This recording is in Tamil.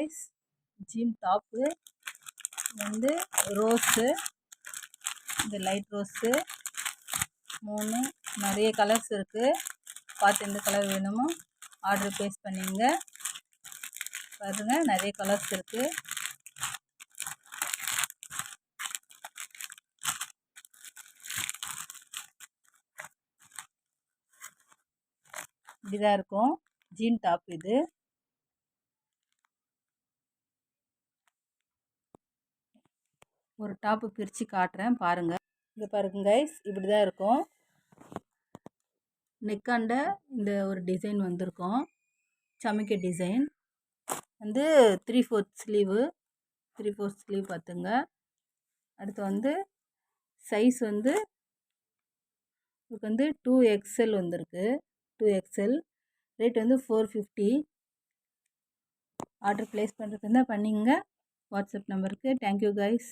கைஸ், ஜீன் டாப்பு வந்து ரோஸு, இந்த லைட் ரோஸு 3 நிறைய கலர்ஸ் இருக்குது. பார்த்து எந்த கலர் வேணுமோ ஆர்டர் ப்ளேஸ் பண்ணிங்க. பாருங்கள், நிறைய கலர்ஸ் இருக்குது. இப்படிதான் இருக்கும் ஜீன் டாப். இது ஒரு டாப்பு பிரித்து காட்டுறேன் பாருங்கள். இங்கே பாருங்க கைஸ், இப்படி தான் இருக்கும். நெக்காண்ட இந்த ஒரு டிசைன் வந்திருக்கும், சமிக்கை டிசைன் வந்து 3/4 ஸ்லீவு. 3/4 ஸ்லீவ் பார்த்துங்க. அடுத்து வந்து சைஸ் வந்து இதுக்கு வந்து 2XL வந்திருக்கு. 2XL ரேட் வந்து 450. ஆர்டர் ப்ளேஸ் பண்ணுறதுக்கு இருந்தால் பண்ணிங்க வாட்ஸ்அப் நம்பருக்கு. Thank you guys.